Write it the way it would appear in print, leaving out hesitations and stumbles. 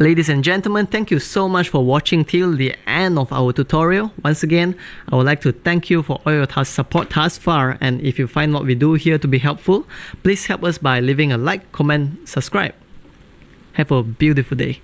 Ladies and gentlemen, thank you so much for watching till the end of our tutorial. Once again, I would like to thank you for all your support thus far, and if you find what we do here to be helpful, please help us by leaving a like, comment, subscribe. Have a beautiful day.